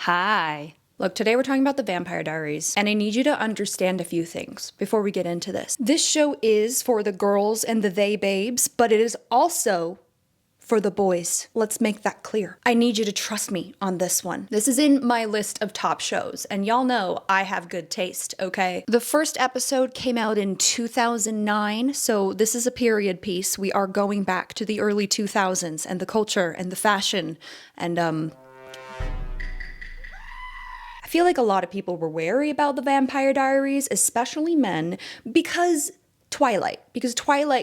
Hi. Look, today we're talking about the Vampire Diaries, and I need you to understand a few things before we get into this. This show is for the girls and the they babes, but it is also for the boys. Let's make that clear. I need you to trust me on this one. This is in my list of top shows, and y'all know I have good taste, okay? The first episode came out in 2009, so this is a period piece. We are going back to the early 2000s and the culture and the fashion and I feel like a lot of people were wary about the Vampire Diaries, especially men, because Twilight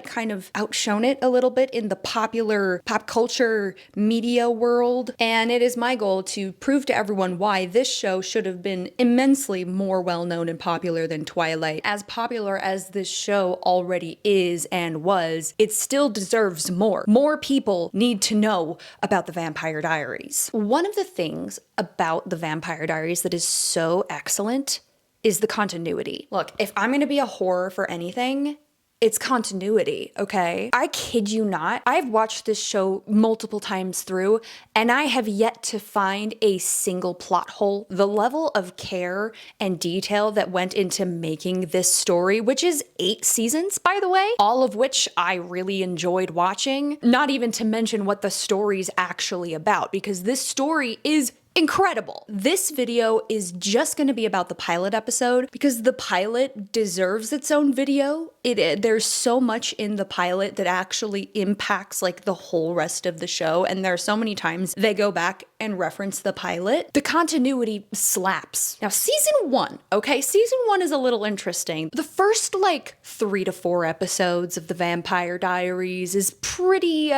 kind of outshone it a little bit in the popular pop culture media world. And it is my goal to prove to everyone why this show should have been immensely more well-known and popular than Twilight. As popular as this show already is and was, it still deserves more. More people need to know about the Vampire Diaries. One of the things about the Vampire Diaries that is so excellent is the continuity. Look, if I'm gonna be a horror for anything, it's continuity, okay? I kid you not. I've watched this show multiple times through, and I have yet to find a single plot hole. The level of care and detail that went into making this story, which is 8 seasons, by the way, all of which I really enjoyed watching, not even to mention what the story's actually about, because this story is incredible. This video is just going to be about the pilot episode because the pilot deserves its own video. There's so much in the pilot that actually impacts like the whole rest of the show, and there are so many times they go back and reference the pilot. The continuity slaps. Now, season 1, okay? Season 1 is a little interesting. The first like 3 to 4 episodes of the Vampire Diaries is pretty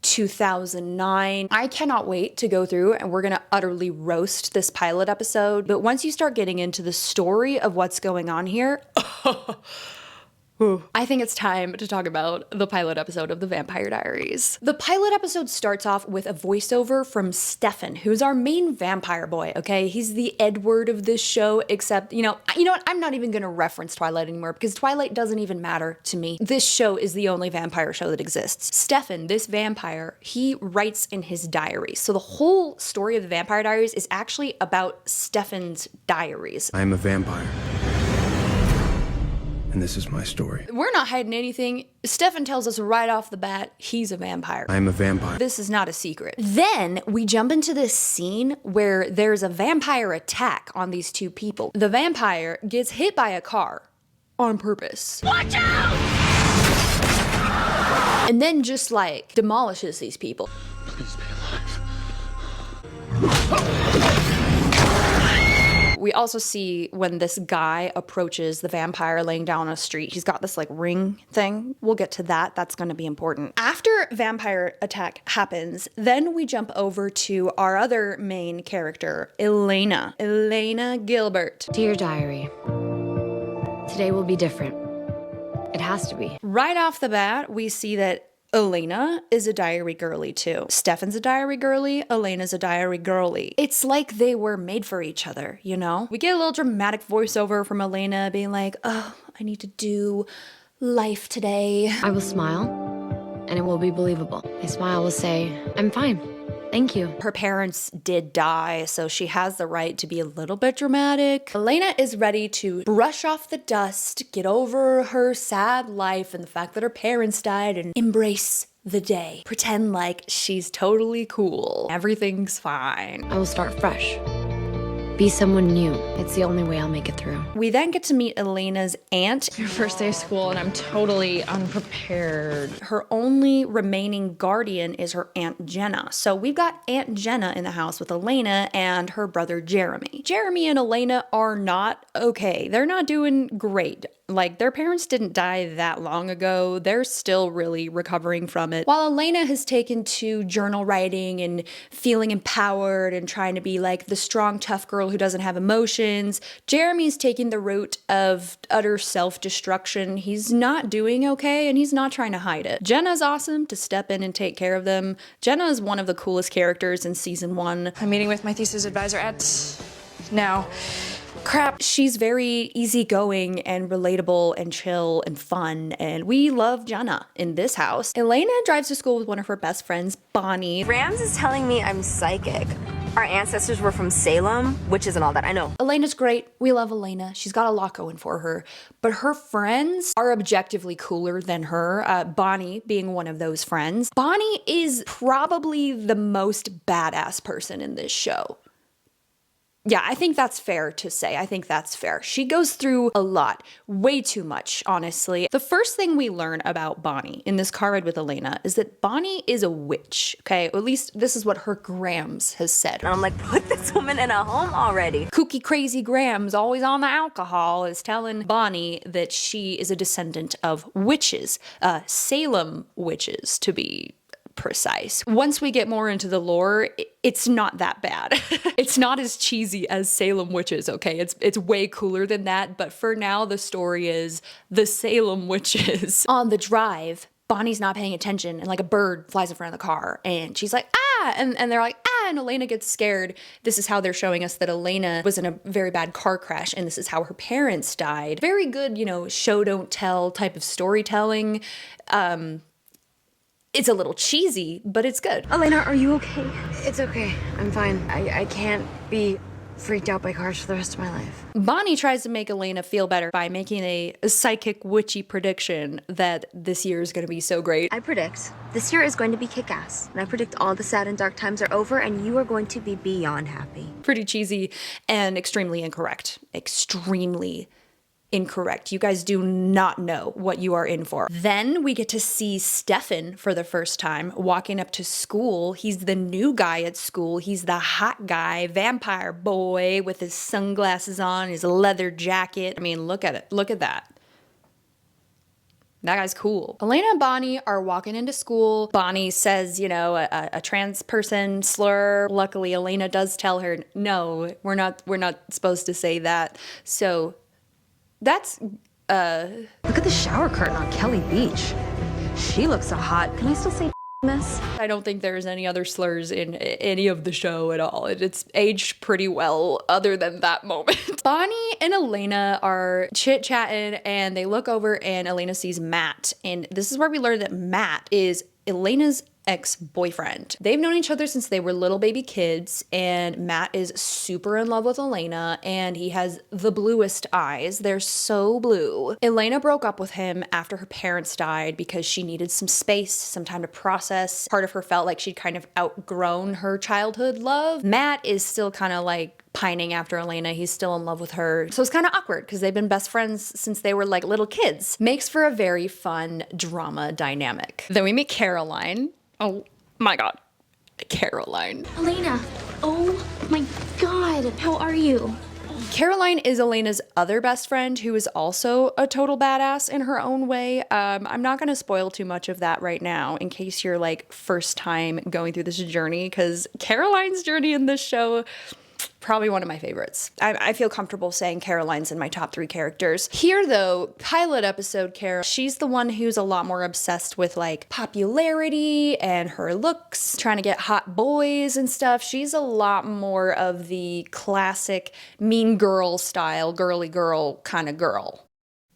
2009. I cannot wait to go through and we're gonna utterly roast this pilot episode. But once you start getting into the story of what's going on here, I think it's time to talk about the pilot episode of the Vampire Diaries. The pilot episode starts off with a voiceover from Stefan, who's our main vampire boy, okay? He's the Edward of this show, except, you know what? I'm not even gonna reference Twilight anymore because Twilight doesn't even matter to me. This show is the only vampire show that exists. Stefan, this vampire, he writes in his diary. So the whole story of the Vampire Diaries is actually about Stefan's diaries. I am a vampire. And this is my story. We're not hiding anything. Stefan tells us right off the bat, he's a vampire. I am a vampire. This is not a secret. Then we jump into this scene where there's a vampire attack on these two people. The vampire gets hit by a car on purpose. Watch out! And then just like demolishes these people. Please be alive. We also see when this guy approaches the vampire laying down on a street, he's got this like ring thing. We'll get to that. That's going to be important. After vampire attack happens, then we jump over to our other main character, Elena. Elena Gilbert. Dear Diary, today will be different. It has to be. Right off the bat, we see that Elena is a diary girly too. Stefan's a diary girly, Elena's a diary girly. It's like they were made for each other, you know? We get a little dramatic voiceover from Elena being like, oh, I need to do life today. I will smile, and it will be believable. My smile will say, I'm fine. Thank you. Her parents did die, so she has the right to be a little bit dramatic. Elena is ready to brush off the dust, get over her sad life and the fact that her parents died, and embrace the day. Pretend like she's totally cool. Everything's fine. I will start fresh. Be someone new. It's the only way I'll make it through. We then get to meet Elena's aunt. Your first day of school and I'm totally unprepared. Her only remaining guardian is her Aunt Jenna. So we've got Aunt Jenna in the house with Elena and her brother Jeremy. Jeremy and Elena are not okay. They're not doing great. Like, their parents didn't die that long ago. They're still really recovering from it. While Elena has taken to journal writing and feeling empowered and trying to be like the strong, tough girl who doesn't have emotions, Jeremy's taking the route of utter self-destruction. He's not doing okay and he's not trying to hide it. Jenna's awesome to step in and take care of them. Jenna is one of the coolest characters in season 1. I'm meeting with my thesis advisor at now. crap. She's very easygoing and relatable and chill and fun, and we love Jenna in this house. Elena drives to school with one of her best friends, Bonnie. Rams is telling me I'm psychic. Our ancestors were from Salem, witches and all that, I know. Elena's great. We love Elena. She's got a lot going for her. But her friends are objectively cooler than her, Bonnie being one of those friends. Bonnie is probably the most badass person in this show. Yeah, I think that's fair to say. I think that's fair. She goes through a lot, way too much, honestly. The first thing we learn about Bonnie in this car ride with Elena is that Bonnie is a witch, okay? Or at least this is what her Grams has said. And I'm like, put this woman in a home already. Kooky crazy Grams, always on the alcohol, is telling Bonnie that she is a descendant of witches, Salem witches to be precise. Once we get more into the lore, it's not that bad. It's not as cheesy as Salem witches, okay? It's way cooler than that, but for now the story is the Salem witches. On the drive, Bonnie's not paying attention and like a bird flies in front of the car and she's like, ah, and they're like, ah, and Elena gets scared. This is how they're showing us that Elena was in a very bad car crash and this is how her parents died. Very good, you know, show don't tell type of storytelling. It's a little cheesy, but it's good. Elena, are you okay? It's okay. I'm fine. I can't be freaked out by cars for the rest of my life. Bonnie tries to make Elena feel better by making a psychic witchy prediction that this year is going to be so great. I predict this year is going to be kick-ass. And I predict all the sad and dark times are over and you are going to be beyond happy. Pretty cheesy and extremely incorrect. Extremely incorrect. You guys do not know what you are in for. Then we get to see Stefan for the first time walking up to school. He's the new guy at school. He's the hot guy, vampire boy with his sunglasses on, his leather jacket. I mean, look at it. Look at that. That guy's cool. Elena and Bonnie are walking into school. Bonnie says, you know, a trans person slur. Luckily, Elena does tell her, no, we're not supposed to say that. So that's, Look at the shower curtain on Kelly Beach. She looks so hot. Can I still say this? I don't think there's any other slurs in any of the show at all. It's aged pretty well other than that moment. Bonnie and Elena are chit-chatting and they look over and Elena sees Matt. And this is where we learn that Matt is Elena's ex-boyfriend. They've known each other since they were little baby kids, and Matt is super in love with Elena, and he has the bluest eyes. They're so blue. Elena broke up with him after her parents died because she needed some space, some time to process. Part of her felt like she'd kind of outgrown her childhood love. Matt is still kind of like pining after Elena. He's still in love with her. So it's kind of awkward because they've been best friends since they were like little kids. Makes for a very fun drama dynamic. Then we meet Caroline. Oh my God, Caroline. Elena, oh my God, how are you? Caroline is Elena's other best friend who is also a total badass in her own way. I'm not going to spoil too much of that right now in case you're like first time going through this journey, because Caroline's journey in this show, probably one of my favorites. I feel comfortable saying Caroline's in my top 3 characters. Here though, pilot episode Carol, she's the one who's a lot more obsessed with like popularity and her looks, trying to get hot boys and stuff. She's a lot more of the classic mean girl style, girly girl kind of girl.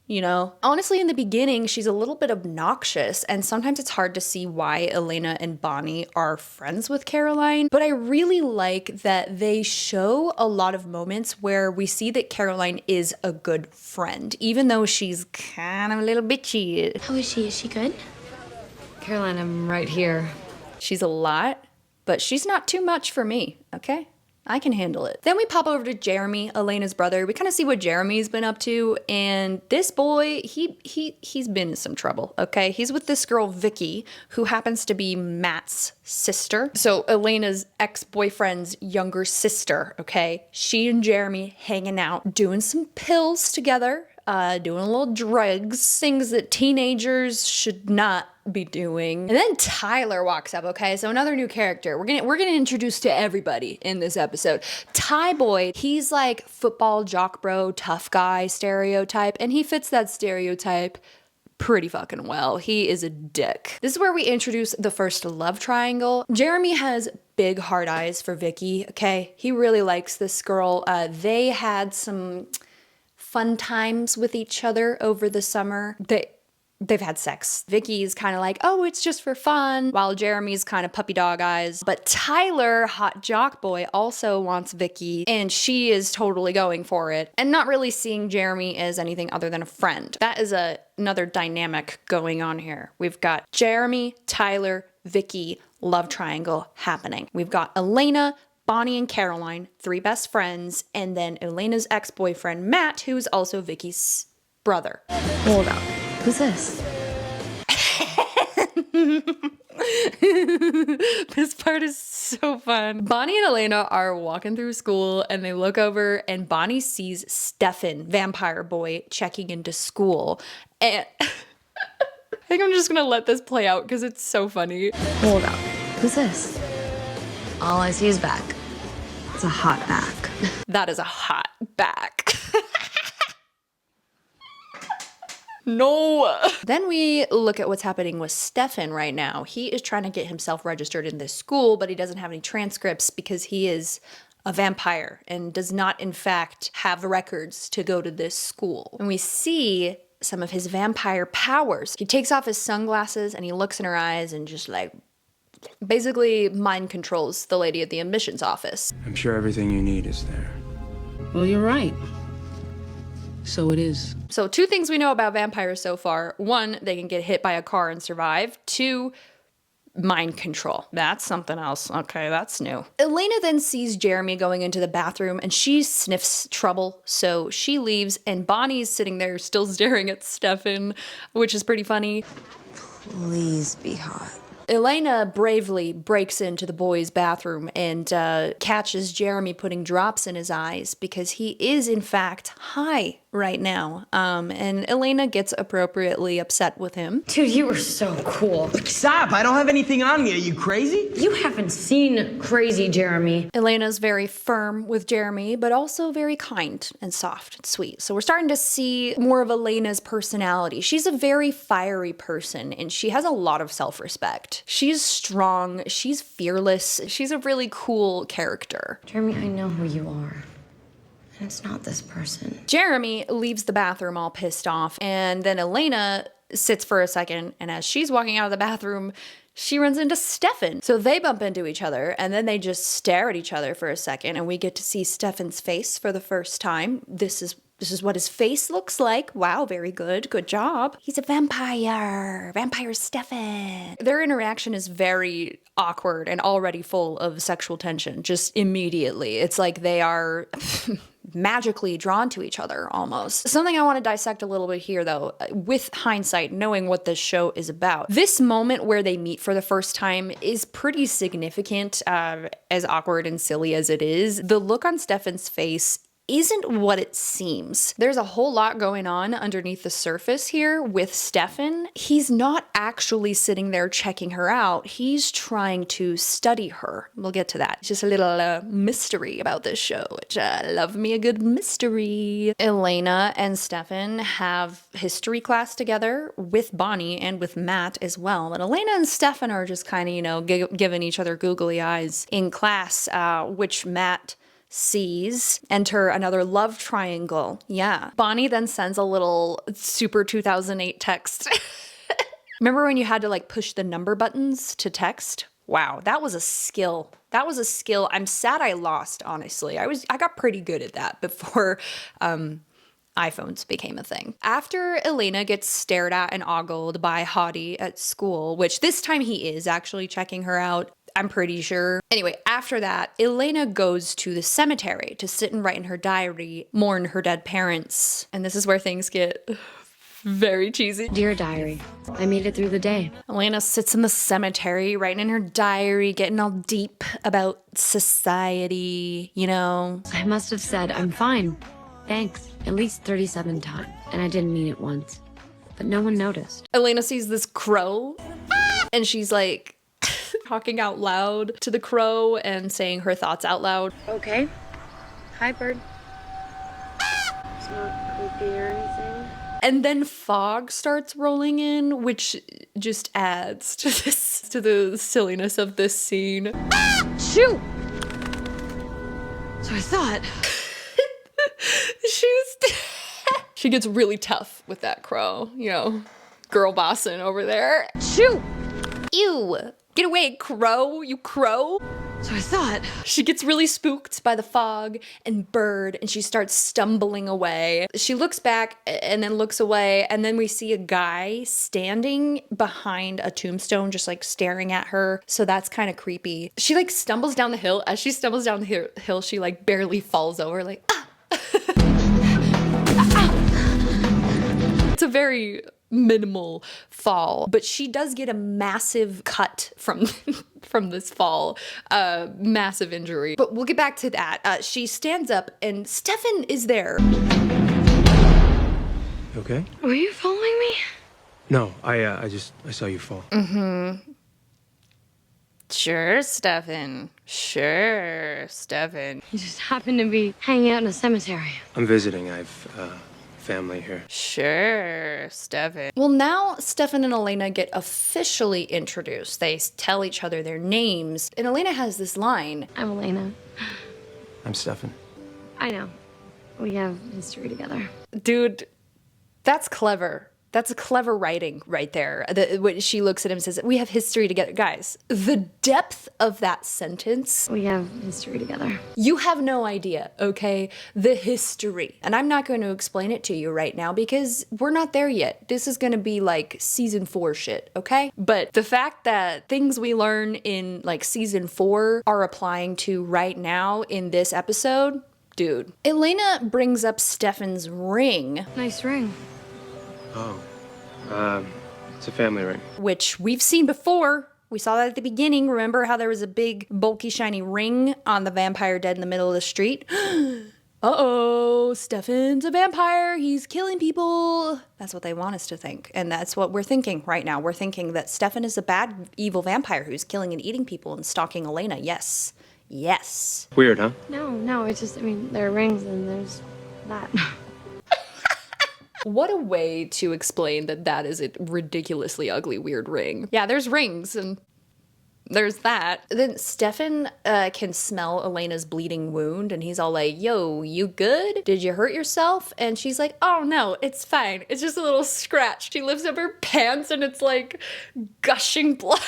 You know, honestly, in the beginning, she's a little bit obnoxious, and sometimes it's hard to see why Elena and Bonnie are friends with Caroline. But I really like that they show a lot of moments where we see that Caroline is a good friend, even though she's kind of a little bitchy. How is she? Is she good? Caroline, I'm right here. She's a lot, but she's not too much for me, okay? I can handle it. Then we pop over to Jeremy, Elena's brother. We kind of see what Jeremy's been up to, and this boy, he's been in some trouble, okay? He's with this girl, Vicky, who happens to be Matt's sister. So Elena's ex-boyfriend's younger sister, okay? She and Jeremy hanging out, doing some pills together, doing a little drugs, things that teenagers should not be doing. And then Tyler walks up, okay? So another new character. We're gonna introduce to everybody in this episode. Ty Boy, he's like football jock bro, tough guy stereotype, and he fits that stereotype pretty fucking well. He is a dick. This is where we introduce the first love triangle. Jeremy has big hard eyes for Vicky, okay? He really likes this girl. They had some fun times with each other over the summer. They've had sex. Vicky's kind of like, oh, it's just for fun, while Jeremy's kind of puppy dog eyes. But Tyler, hot jock boy, also wants Vicky, and she is totally going for it and not really seeing Jeremy as anything other than a friend. That is another dynamic going on here. We've got Jeremy, Tyler, Vicky, love triangle happening. We've got Elena, Bonnie, and Caroline, 3 best friends, and then Elena's ex-boyfriend, Matt, who's also Vicky's brother. Hold up. Who's this? This part is so fun. Bonnie and Elena are walking through school and they look over and Bonnie sees Stefan, vampire boy, checking into school. And I think I'm just gonna let this play out because it's so funny. Hold up. Who's this? All I see is back. It's a hot back. That is a hot back. No. Then we look at what's happening with Stefan right now. He is trying to get himself registered in this school, but he doesn't have any transcripts because he is a vampire and does not, in fact, have records to go to this school. And we see some of his vampire powers. He takes off his sunglasses and he looks in her eyes and just like basically mind controls the lady at the admissions office. I'm sure everything you need is there. Well, you're right. So it is. So 2 things we know about vampires so far. 1, they can get hit by a car and survive. 2, mind control. That's something else. Okay, that's new. Elena then sees Jeremy going into the bathroom and she sniffs trouble. So she leaves and Bonnie's sitting there still staring at Stefan, which is pretty funny. Please be hot. Elena bravely breaks into the boys' bathroom and catches Jeremy putting drops in his eyes because he is, in fact, high right now. And Elena gets appropriately upset with him. Dude, you were so cool. Stop! I don't have anything on me. Are you crazy? You haven't seen crazy Jeremy. Elena's very firm with Jeremy, but also very kind and soft and sweet. So we're starting to see more of Elena's personality. She's a very fiery person, and she has a lot of self-respect. She's strong, she's fearless, she's a really cool character. Jeremy, I know who you are. And it's not this person. Jeremy leaves the bathroom all pissed off, and then Elena sits for a second, and as she's walking out of the bathroom, she runs into Stefan. So they bump into each other, and then they just stare at each other for a second, and we get to see Stefan's face for the first time. This is what his face looks like. Wow, very good. Good job. He's a vampire. Vampire Stefan. Their interaction is very awkward and already full of sexual tension, just immediately. It's like they are magically drawn to each other almost. Something I want to dissect a little bit here though, with hindsight, knowing what this show is about. This moment where they meet for the first time is pretty significant, as awkward and silly as it is. The look on Stefan's face isn't what it seems. There's a whole lot going on underneath the surface here with Stefan. He's not actually sitting there checking her out. He's trying to study her. We'll get to that. It's just a little mystery about this show, which I love me a good mystery. Elena and Stefan have history class together with Bonnie and with Matt as well. And Elena and Stefan are just kind of, you know, giving each other googly eyes in class, which Matt sees. Enter another love triangle. Yeah. Bonnie then sends a little super 2008 text. Remember when you had to like push the number buttons to text? Wow, that was a skill. That was a skill. I'm sad I lost, honestly. I got pretty good at that before iPhones became a thing. After Elena gets stared at and ogled by Hottie at school, which this time he is actually checking her out, I'm pretty sure. Anyway, after that, Elena goes to the cemetery to sit and write in her diary, mourn her dead parents. And this is where things get very cheesy. Dear diary, I made it through the day. Elena sits in the cemetery, writing in her diary, getting all deep about society, you know. I must have said, I'm fine. Thanks. At least 37 times. And I didn't mean it once. But no one noticed. Elena sees this crow, and she's like, talking out loud to the crow and saying her thoughts out loud. Okay. Hi, bird. It's not creepy or anything. And then fog starts rolling in, which just adds to the silliness of this scene. Shoot! So I thought. She gets really tough with that crow, you know, girl bossing over there. Shoot! Ew! Get away, crow, you crow! So I thought. She gets really spooked by the fog and bird, and she starts stumbling away. She looks back and then looks away, and then we see a guy standing behind a tombstone, just like staring at her. So that's kind of creepy. She like stumbles down the hill. As she stumbles down the hill, she like barely falls over, like, ah! It's a very minimal fall, but she does get a massive cut from this fall, massive injury. But we'll get back to that. She stands up and Stefan is there. Okay? Were you following me? No, I saw you fall. Sure, Stefan. Sure, Stefan. You just happened to be hanging out in a cemetery. I'm visiting. I've family here. Sure, Stefan. Well, now Stefan and Elena get officially introduced. They tell each other their names, and Elena has this line. I'm Elena. I'm Stefan. I know. We have history together. Dude, that's clever. That's a clever writing right there. When she looks at him and says, we have history together. Guys, the depth of that sentence. We have history together. You have no idea, okay? The history. And I'm not going to explain it to you right now because we're not there yet. This is going to be like season 4 shit, okay? But the fact that things we learn in like season 4 are applying to right now in this episode, dude. Elena brings up Stefan's ring. Nice ring. Oh. It's a family ring. Which we've seen before. We saw that at the beginning. Remember how there was a big, bulky, shiny ring on the vampire dead in the middle of the street? Uh-oh, Stefan's a vampire. He's killing people. That's what they want us to think. And that's what we're thinking right now. We're thinking that Stefan is a bad, evil vampire who's killing and eating people and stalking Elena. Yes. Yes. Weird, huh? No, it's just, I mean, there are rings and there's that. What a way to explain that is a ridiculously ugly, weird ring. Yeah, there's rings and there's that. Then Stefan can smell Elena's bleeding wound and he's all like, yo, you good? Did you hurt yourself? And she's like, oh no, it's fine. It's just a little scratch. She lifts up her pants and it's like gushing blood.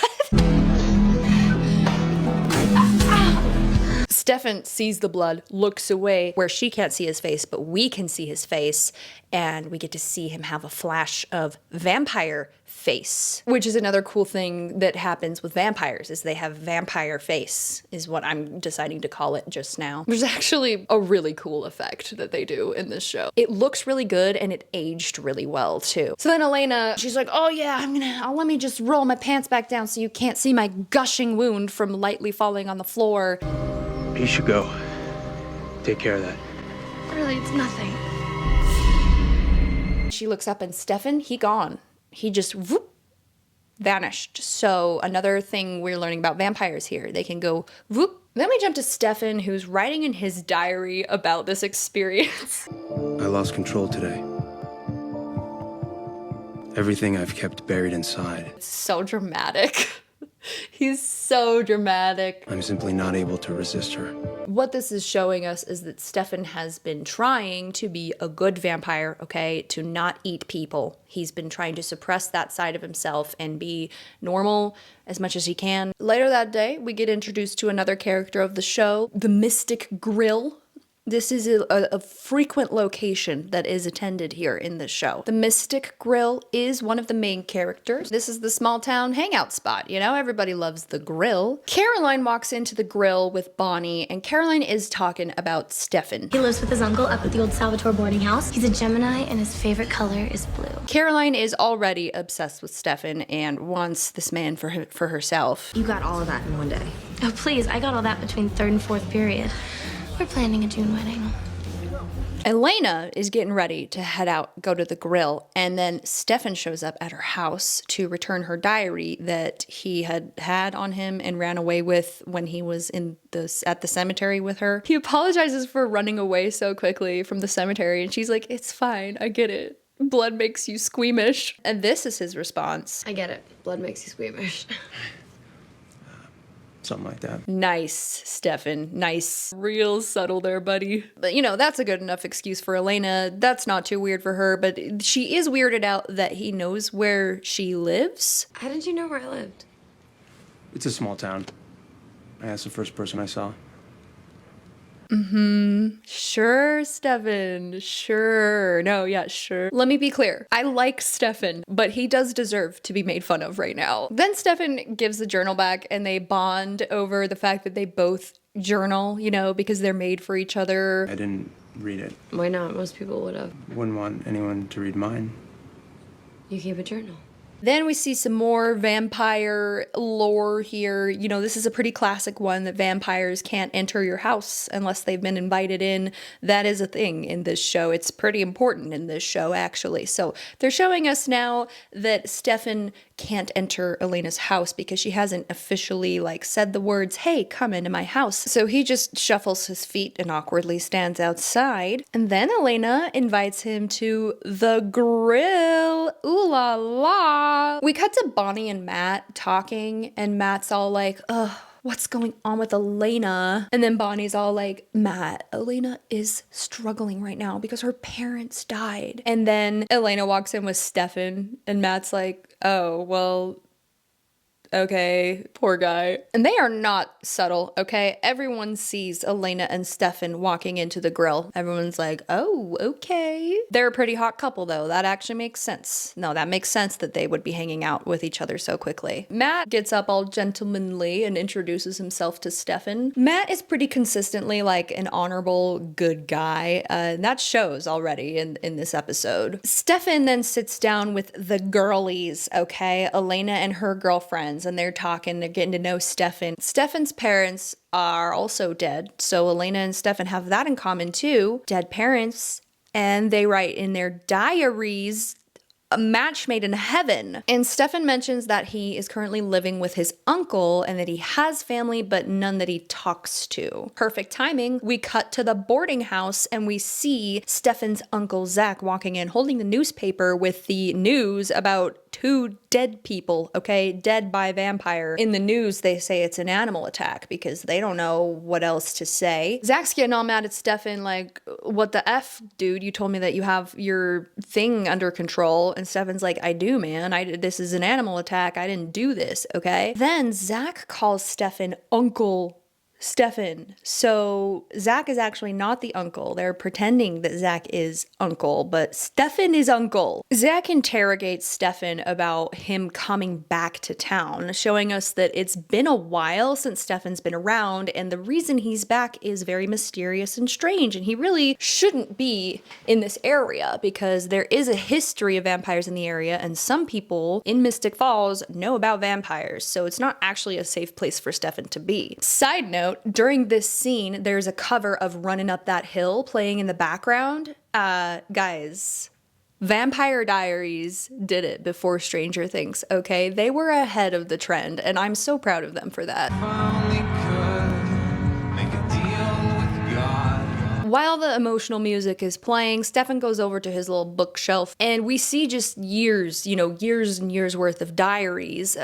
Stefan sees the blood, looks away where she can't see his face, but we can see his face, and we get to see him have a flash of vampire face, which is another cool thing that happens with vampires, is they have vampire face, is what I'm deciding to call it just now. There's actually a really cool effect that they do in this show. It looks really good, and it aged really well, too. So then Elena, she's like, oh yeah, let me just roll my pants back down so you can't see my gushing wound from lightly falling on the floor. You should go. Take care of that. Really, it's nothing. She looks up and Stefan, he gone. He just whoop, vanished. So another thing we're learning about vampires here. They can go whoop. Then we jump to Stefan, who's writing in his diary about this experience. I lost control today. Everything I've kept buried inside. It's so dramatic. He's so dramatic. I'm simply not able to resist her. What this is showing us is that Stefan has been trying to be a good vampire, okay? To not eat people. He's been trying to suppress that side of himself and be normal as much as he can. Later that day, we get introduced to another character of the show, the Mystic Grill. This is a frequent location that is attended here in the show. The Mystic Grill is one of the main characters. This is the small town hangout spot, you know? Everybody loves the grill. Caroline walks into the grill with Bonnie, and Caroline is talking about Stefan. He lives with his uncle up at the old Salvatore boarding house. He's a Gemini, and his favorite color is blue. Caroline is already obsessed with Stefan and wants this man for herself. You got all of that in one day. Oh, please, I got all that between 3rd and 4th period. We're planning a June wedding. Elena is getting ready to head out, go to the grill, and then Stefan shows up at her house to return her diary that he had on him and ran away with when he was at the cemetery with her. He apologizes for running away so quickly from the cemetery, and she's like, it's fine, I get it. Blood makes you squeamish. And this is his response. I get it. Blood makes you squeamish. Something like that. Nice, Stefan. Nice. Real subtle there, buddy. But, that's a good enough excuse for Elena. That's not too weird for her, but she is weirded out that he knows where she lives. How did you know where I lived? It's a small town. I asked the first person I saw. Sure, Stefan. Sure. No, yeah, sure. Let me be clear. I like Stefan, but he does deserve to be made fun of right now. Then Stefan gives the journal back and they bond over the fact that they both journal, because they're made for each other. I didn't read it. Why not? Most people would have. Wouldn't want anyone to read mine. You keep a journal. Then we see some more vampire lore here. This is a pretty classic one that vampires can't enter your house unless they've been invited in. That is a thing in this show. It's pretty important in this show, actually. So they're showing us now that Stefan can't enter Elena's house because she hasn't officially said the words, "Hey, come into my house." So he just shuffles his feet and awkwardly stands outside. And then Elena invites him to the grill. Ooh la la. We cut to Bonnie and Matt talking, and Matt's all like, ugh, what's going on with Elena? And then Bonnie's all like, Matt, Elena is struggling right now because her parents died. And then Elena walks in with Stefan, and Matt's like, oh, well, okay, poor guy. And they are not subtle, okay? Everyone sees Elena and Stefan walking into the grill. Everyone's like, oh, okay. They're a pretty hot couple, though. That actually makes sense. No, that makes sense that they would be hanging out with each other so quickly. Matt gets up all gentlemanly and introduces himself to Stefan. Matt is pretty consistently an honorable, good guy. That shows already in this episode. Stefan then sits down with the girlies, okay? Elena and her girlfriends. And they're talking, they're getting to know Stefan. Stefan's parents are also dead, so Elena and Stefan have that in common too. Dead parents, and they write in their diaries, a match made in heaven. And Stefan mentions that he is currently living with his uncle and that he has family, but none that he talks to. Perfect timing. We cut to the boarding house and we see Stefan's uncle Zach walking in, holding the newspaper with the news about 2 dead people, okay? Dead by vampire. In the news, they say it's an animal attack because they don't know what else to say. Zach's getting all mad at Stefan, like, what the F, dude? You told me that you have your thing under control. And Stefan's like, I do, man. This is an animal attack. I didn't do this, okay? Then Zach calls Stefan Uncle Stefan. So Zach is actually not the uncle. They're pretending that Zach is uncle, but Stefan is uncle. Zach interrogates Stefan about him coming back to town, showing us that it's been a while since Stefan's been around, and the reason he's back is very mysterious and strange, and he really shouldn't be in this area because there is a history of vampires in the area, and some people in Mystic Falls know about vampires, so it's not actually a safe place for Stefan to be. Side note, during this scene, there's a cover of Running Up That Hill playing in the background. Guys, Vampire Diaries did it before Stranger Things, okay? They were ahead of the trend, and I'm so proud of them for that. While the emotional music is playing, Stefan goes over to his little bookshelf and we see just years and years worth of diaries.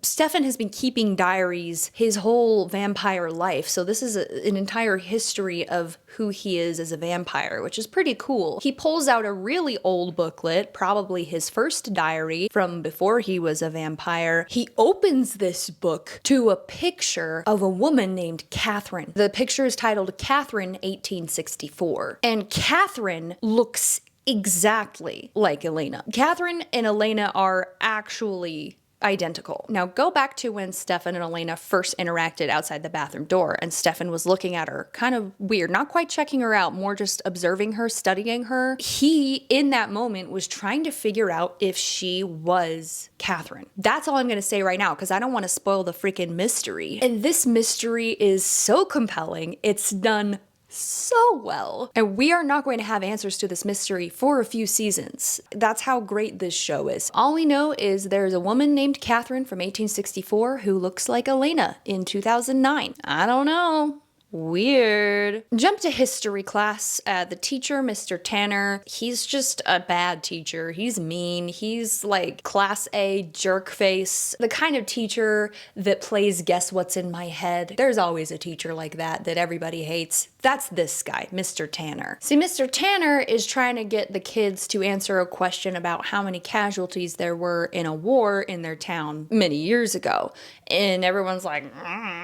Stefan has been keeping diaries his whole vampire life. So this is an entire history of who he is as a vampire, which is pretty cool. He pulls out a really old booklet, probably his first diary from before he was a vampire. He opens this book to a picture of a woman named Catherine. The picture is titled Catherine 1864. And Catherine looks exactly like Elena. Catherine and Elena are actually identical. Now go back to when Stefan and Elena first interacted outside the bathroom door, and Stefan was looking at her kind of weird, not quite checking her out, more just observing her, studying her. He, in that moment, was trying to figure out if she was Catherine. That's all I'm gonna say right now, because I don't want to spoil the freaking mystery. And this mystery is so compelling. It's done so well. And we are not going to have answers to this mystery for a few seasons. That's how great this show is. All we know is there's a woman named Catherine from 1864 who looks like Elena in 2009. I don't know. Weird. Jump to history class. The teacher, Mr. Tanner, he's just a bad teacher. He's mean. He's like class A jerk face. The kind of teacher that plays guess what's in my head. There's always a teacher like that everybody hates. That's this guy, Mr. Tanner. See, Mr. Tanner is trying to get the kids to answer a question about how many casualties there were in a war in their town many years ago. And everyone's like,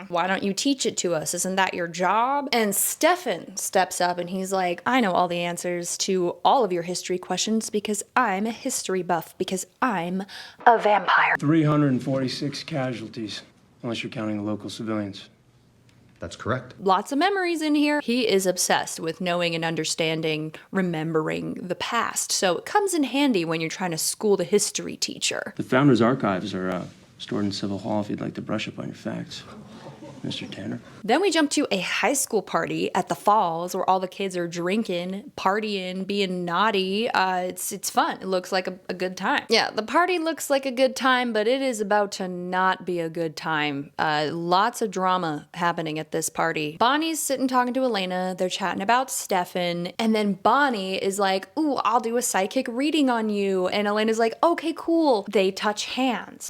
why don't you teach it to us? Isn't that your job? And Stefan steps up and he's like, I know all the answers to all of your history questions because I'm a history buff, because I'm a vampire. 346 casualties, unless you're counting the local civilians. That's correct. Lots of memories in here. He is obsessed with knowing and understanding, remembering the past. So it comes in handy when you're trying to school the history teacher. The Founders Archives are stored in Civil Hall if you'd like to brush up on your facts, Mr. Tanner. Then we jump to a high school party at the Falls where all the kids are drinking, partying, being naughty. It's fun. It looks like a good time. Yeah, the party looks like a good time, but it is about to not be a good time. Lots of drama happening at this party. Bonnie's sitting talking to Elena. They're chatting about Stefan. And then Bonnie is like, ooh, I'll do a psychic reading on you. And Elena's like, okay, cool. They touch hands.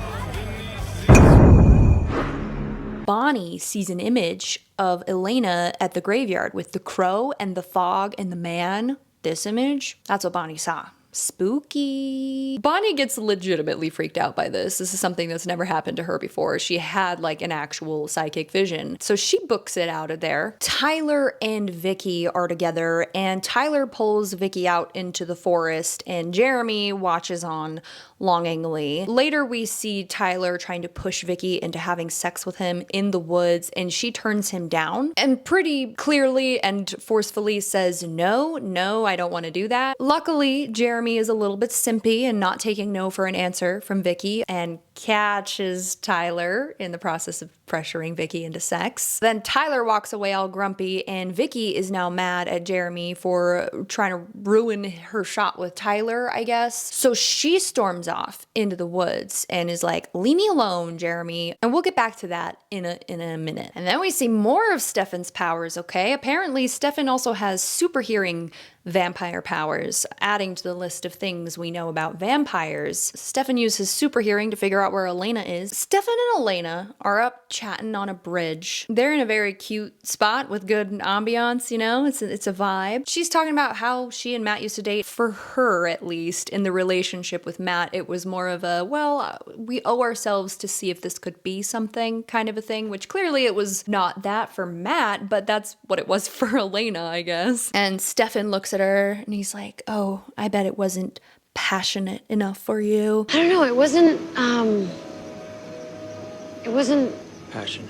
Bonnie sees an image of Elena at the graveyard with the crow and the fog and the man. This image, that's what Bonnie saw. Spooky. Bonnie gets legitimately freaked out by this. This is something that's never happened to her before. She had like an actual psychic vision. So she books it out of there. Tyler and Vicky are together and Tyler pulls Vicky out into the forest and Jeremy watches on longingly. Later we see Tyler trying to push Vicky into having sex with him in the woods and she turns him down and pretty clearly and forcefully says, no, I don't want to do that. Luckily, Jeremy is a little bit simpy and not taking no for an answer from Vicky and catches Tyler in the process of pressuring Vicky into sex. Then Tyler walks away all grumpy and Vicky is now mad at Jeremy for trying to ruin her shot with Tyler, I guess. So she storms off into the woods and is like, leave me alone, Jeremy. And we'll get back to that in a minute. And then we see more of Stefan's powers, okay? Apparently Stefan also has super hearing vampire powers, adding to the list of things we know about vampires. Stefan uses super hearing to figure out where Elena is. Stefan and Elena are up chatting on a bridge. They're in a very cute spot with good ambiance, you know? It's a vibe. She's talking about how she and Matt used to date. For her, at least, in the relationship with Matt, it was more of a, well, we owe ourselves to see if this could be something kind of a thing, which clearly it was not that for Matt, but that's what it was for Elena, I guess. And Stefan looks at her and he's like, oh, I bet it wasn't passionate enough for you. I don't know, it wasn't Passionate.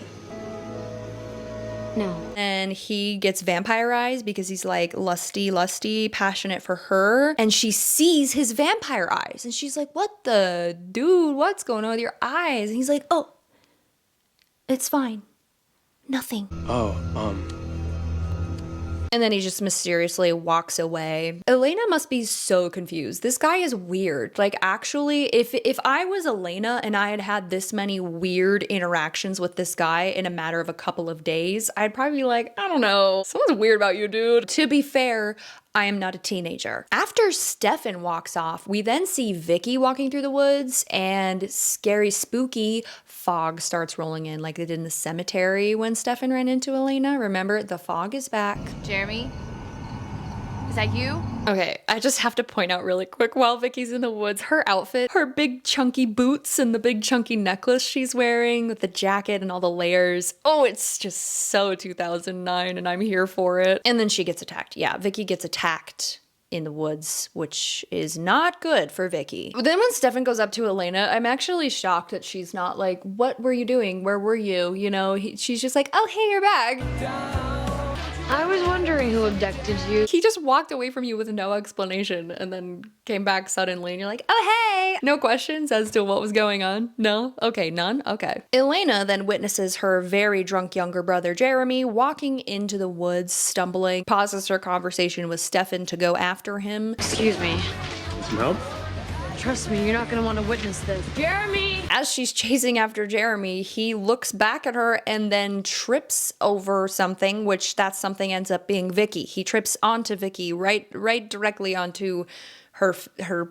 no. And he gets vampire eyes because he's like lusty, passionate for her. And she sees his vampire eyes and she's like, what the dude, what's going on with your eyes? And he's like, oh, it's fine. Nothing. And then he just mysteriously walks away. Elena must be so confused. This guy is weird. Like, actually, if I was Elena and I had had this many weird interactions with this guy in a matter of a couple of days, I'd probably be like, I don't know, something's weird about you, dude. To be fair, I am not a teenager. After Stefan walks off, we then see Vicky walking through the woods and scary, spooky fog starts rolling in like they did in the cemetery when Stefan ran into Elena. Remember, the fog is back. Jeremy? Is that you? Okay, I just have to point out really quick, while Vicky's in the woods, her outfit, her big chunky boots and the big chunky necklace she's wearing with the jacket and all the layers. Oh, it's just so 2009 and I'm here for it. And then she gets attacked. Yeah, Vicky gets attacked in the woods, which is not good for Vicky. But then when Stefan goes up to Elena, I'm actually shocked that she's not like, what were you doing? Where were you? You know, she's just like, oh, hey, you're back. I was wondering who abducted you. He just walked away from you with no explanation and then came back suddenly and you're like, oh, hey. No questions as to what was going on? No? Okay, none? Okay. Elena then witnesses her very drunk younger brother, Jeremy, walking into the woods, stumbling, pauses her conversation with Stefan to go after him. Excuse me. Some help? Trust me, you're not gonna want to witness this. Jeremy! As she's chasing after Jeremy, he looks back at her and then trips over something, which that something ends up being Vicky. He trips onto Vicky, right directly onto her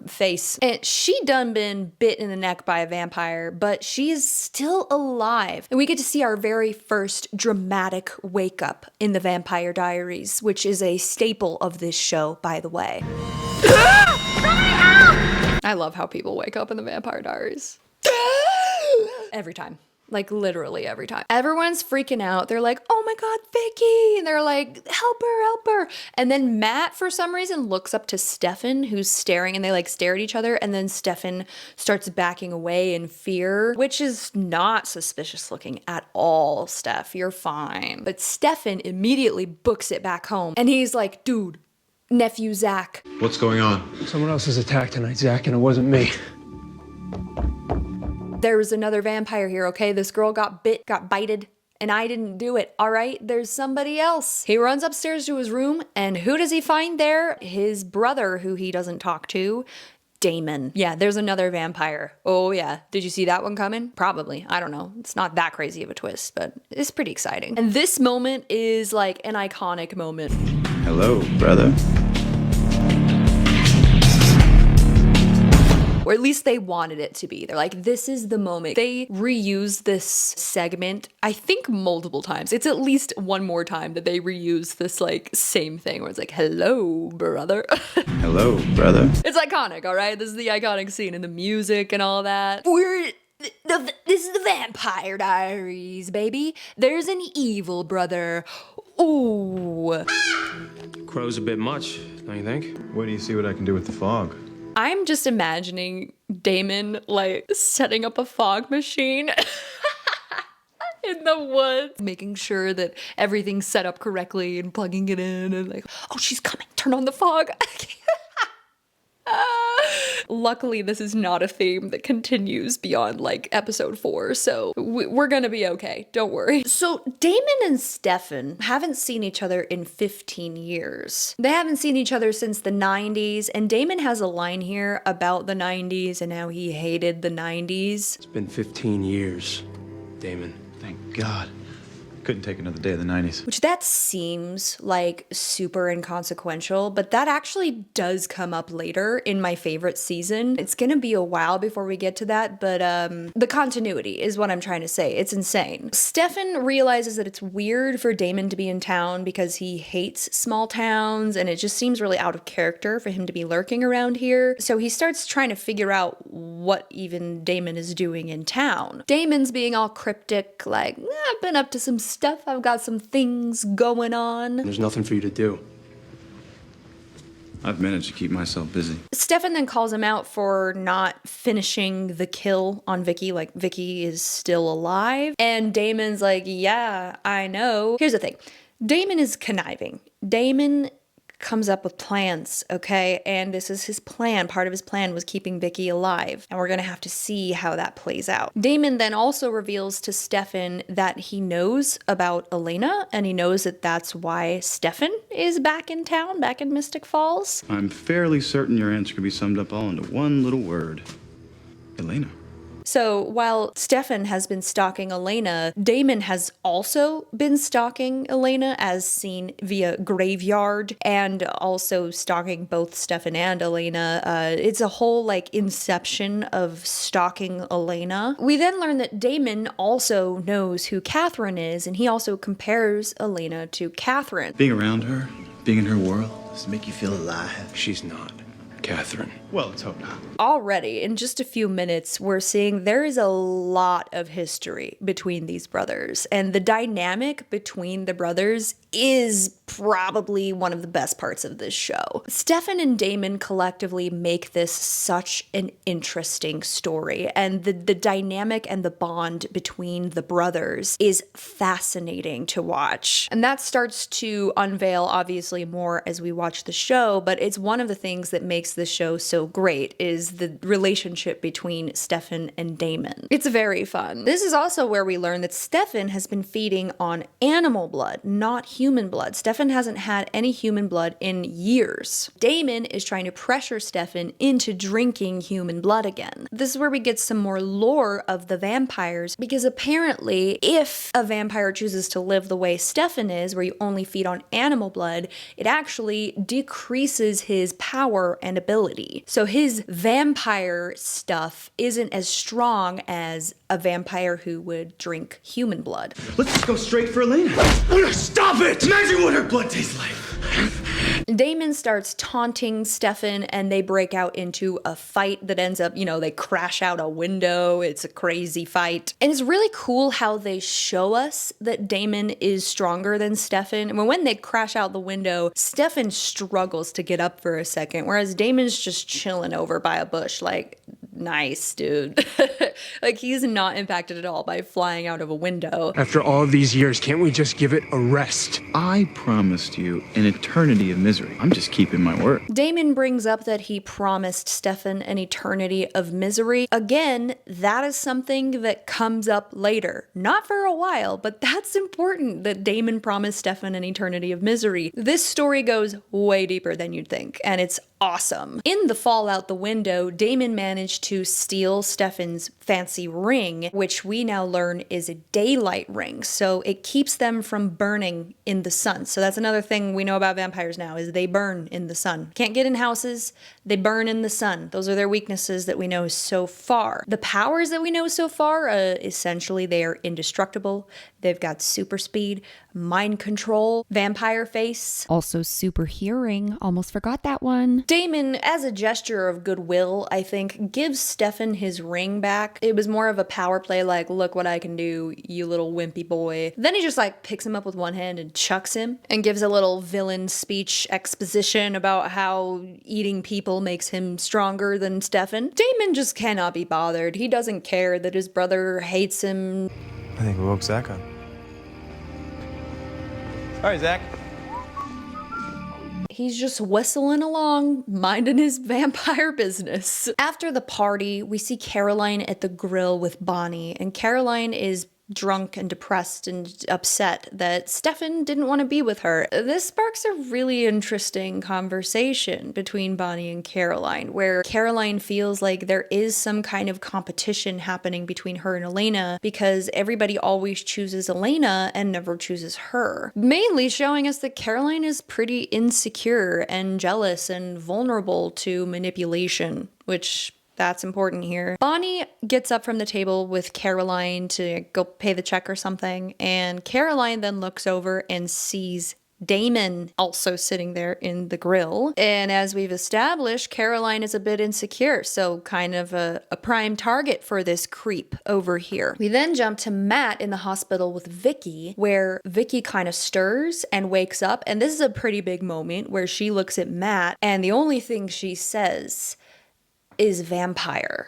face. And she done been bit in the neck by a vampire, but she is still alive. And we get to see our very first dramatic wake up in the Vampire Diaries, which is a staple of this show, by the way. I love how people wake up in the Vampire Diaries. Every time. Like literally every time. Everyone's freaking out. They're like, oh my God, Vicky. And they're like, help her, help her. And then Matt, for some reason, looks up to Stefan, who's staring, and they like stare at each other. And then Stefan starts backing away in fear, which is not suspicious looking at all, Steph. You're fine. But Stefan immediately books it back home. And he's like, dude, nephew Zach. What's going on? Someone else was attacked tonight, Zach, and it wasn't me. There was another vampire here, okay? This girl got bited, and I didn't do it, all right? There's somebody else. He runs upstairs to his room, and who does he find there? His brother, who he doesn't talk to, Damon. Yeah, there's another vampire. Oh yeah, did you see that one coming? Probably, I don't know. It's not that crazy of a twist, but it's pretty exciting. And this moment is like an iconic moment. Hello, brother. Or at least they wanted it to be. They're like, this is the moment. They reuse this segment, I think multiple times. It's at least one more time that they reuse this like same thing where it's like, hello, brother. Hello, brother. It's iconic, all right? This is the iconic scene and the music and all that. This is the Vampire Diaries, baby. There's an evil brother. Ooh. Crow's a bit much, don't you think? Wait do you see what I can do with the fog? I'm just imagining Damon like setting up a fog machine in the woods, making sure that everything's set up correctly and plugging it in and like, oh, she's coming, turn on the fog. Luckily, this is not a theme that continues beyond like episode 4, so we're gonna be okay. Don't worry. So Damon and Stefan haven't seen each other in 15 years. They haven't seen each other since the 90s, and Damon has a line here about the 90s and how he hated the 90s. It's been 15 years, Damon. Thank God. Couldn't take another day of the 90s. Which that seems like super inconsequential, but that actually does come up later in my favorite season. It's gonna be a while before we get to that, but the continuity is what I'm trying to say. It's insane. Stefan realizes that it's weird for Damon to be in town because he hates small towns, and it just seems really out of character for him to be lurking around here. So he starts trying to figure out what even Damon is doing in town. Damon's being all cryptic, like, I've been up to some stuff. I've got some things going on. There's nothing for you to do. I've managed to keep myself busy. Stefan then calls him out for not finishing the kill on Vicky, like Vicky is still alive. And Damon's like, yeah, I know. Here's the thing. Damon is conniving. Damon comes up with plans, okay? And this is his plan. Part of his plan was keeping Vicky alive. And we're gonna have to see how that plays out. Damon then also reveals to Stefan that he knows about Elena, and he knows that that's why Stefan is back in town, back in Mystic Falls. I'm fairly certain your answer can be summed up all into one little word. Elena. So while Stefan has been stalking Elena, Damon has also been stalking Elena, as seen via Graveyard, and also stalking both Stefan and Elena. It's a whole like inception of stalking Elena. We then learn that Damon also knows who Catherine is, and he also compares Elena to Catherine. Being around her, being in her world, does it make you feel alive? She's not Catherine. Well, let's hope not. Already, in just a few minutes, we're seeing there is a lot of history between these brothers, and the dynamic between the brothers is probably one of the best parts of this show. Stefan and Damon collectively make this such an interesting story, and the dynamic and the bond between the brothers is fascinating to watch. And that starts to unveil, obviously, more as we watch the show, but it's one of the things that makes this show so also great is the relationship between Stefan and Damon. It's very fun. This is also where we learn that Stefan has been feeding on animal blood, not human blood. Stefan hasn't had any human blood in years. Damon is trying to pressure Stefan into drinking human blood again. This is where we get some more lore of the vampires, because apparently if a vampire chooses to live the way Stefan is, where you only feed on animal blood, it actually decreases his power and ability. So his vampire stuff isn't as strong as a vampire who would drink human blood. Let's just go straight for Elena. Stop it! Imagine what her blood tastes like. Damon starts taunting Stefan and they break out into a fight that ends up, they crash out a window. It's a crazy fight. And it's really cool how they show us that Damon is stronger than Stefan. And when they crash out the window, Stefan struggles to get up for a second, whereas Damon's just chilling over by a bush like, nice, dude. Like, he's not impacted at all by flying out of a window. After all these years, can't we just give it a rest? I promised you an eternity of misery. I'm just keeping my word. Damon brings up that he promised Stefan an eternity of misery. Again, that is something that comes up later. Not for a while, but that's important that Damon promised Stefan an eternity of misery. This story goes way deeper than you'd think, and it's awesome. In the fall out the window, Damon managed to steal Stefan's fancy ring, which we now learn is a daylight ring, so it keeps them from burning in the sun. So that's another thing we know about vampires now, is they burn in the sun. Can't get in houses, they burn in the sun. Those are their weaknesses that we know so far. The powers that we know so far, essentially they are indestructible. They've got super speed, mind control, vampire face. Also super hearing, almost forgot that one. Damon, as a gesture of goodwill, I think, gives Stefan his ring back. It was more of a power play, like, look what I can do, you little wimpy boy. Then he just picks him up with one hand and chucks him and gives a little villain speech exposition about how eating people makes him stronger than Stefan. Damon just cannot be bothered. He doesn't care that his brother hates him. I think we woke Zach up. Sorry, Zach. He's just whistling along, minding his vampire business. After the party, we see Caroline at the grill with Bonnie, and Caroline is drunk and depressed and upset that Stefan didn't want to be with her. This sparks a really interesting conversation between Bonnie and Caroline, where Caroline feels like there is some kind of competition happening between her and Elena because everybody always chooses Elena and never chooses her. Mainly showing us that Caroline is pretty insecure and jealous and vulnerable to manipulation, which that's important here. Bonnie gets up from the table with Caroline to go pay the check or something, and Caroline then looks over and sees Damon also sitting there in the grill. And as we've established, Caroline is a bit insecure, so kind of a prime target for this creep over here. We then jump to Matt in the hospital with Vicky, where Vicky kind of stirs and wakes up, and this is a pretty big moment where she looks at Matt, and the only thing she says is vampire.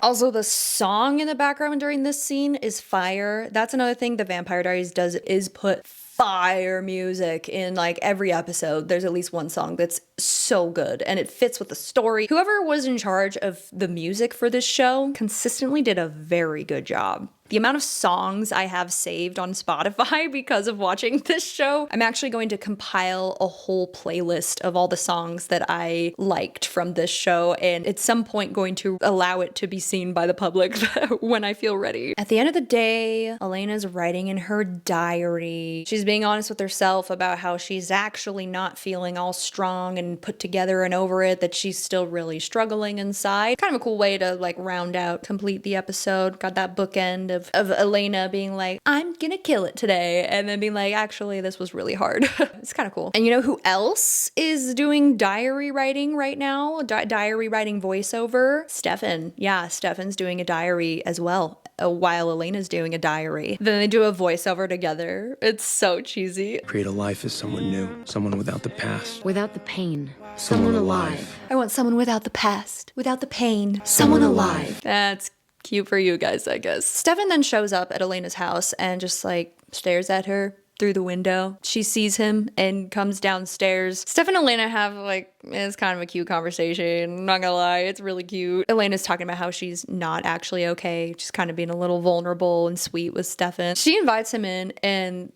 Also, the song in the background during this scene is fire. That's another thing the Vampire Diaries does, is put fire music in every episode. There's at least one song that's so good and it fits with the story. Whoever was in charge of the music for this show consistently did a very good job. The amount of songs I have saved on Spotify because of watching this show, I'm actually going to compile a whole playlist of all the songs that I liked from this show, and at some point going to allow it to be seen by the public when I feel ready. At the end of the day, Elena's writing in her diary. She's being honest with herself about how she's actually not feeling all strong and put together and over it, that she's still really struggling inside. Kind of a cool way to complete the episode. Got that bookend of Elena being like, I'm gonna kill it today, and then being like, actually, this was really hard. It's kind of cool. And you know who else is doing diary writing right now? Diary writing voiceover? Stefan. Yeah, Stefan's doing a diary as well, while Elena's doing a diary. Then they do a voiceover together. It's so cheesy. Create a life as someone new, someone without the past. Without the pain. Someone alive. I want someone without the past, without the pain. Someone alive. That's cute for you guys, I guess. Stefan then shows up at Elena's house and just stares at her through the window. She sees him and comes downstairs. Stefan and Elena have like, it's kind of a cute conversation. I'm not gonna lie, it's really cute. Elena's talking about how she's not actually okay. She's kind of being a little vulnerable and sweet with Stefan. She invites him in and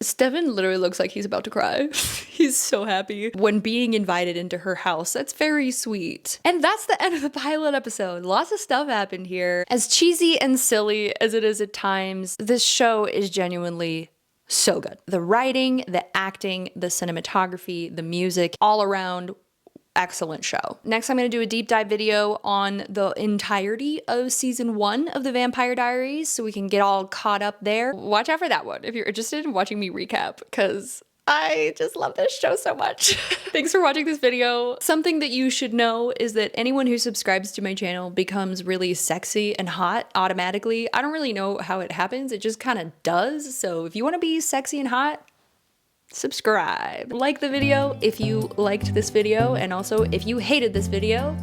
Stefan literally looks like he's about to cry. He's so happy when being invited into her house. That's very sweet. And that's the end of the pilot episode. Lots of stuff happened here. As cheesy and silly as it is at times, this show is genuinely so good. The writing, the acting, the cinematography, the music, all around excellent show. Next, I'm going to do a deep dive video on the entirety of season 1 of the Vampire Diaries so we can get all caught up there. Watch out for that one if you're interested in watching me recap, because I just love this show so much. Thanks for watching this video. Something that you should know is that anyone who subscribes to my channel becomes really sexy and hot automatically. I don't really know how it happens. It just kind of does. So if you want to be sexy and hot, subscribe. Like the video if you liked this video, and also if you hated this video,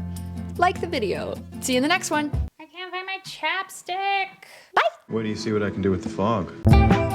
like the video. See you in the next one. I can't find my chapstick. Wait till you see what I can do with the fog.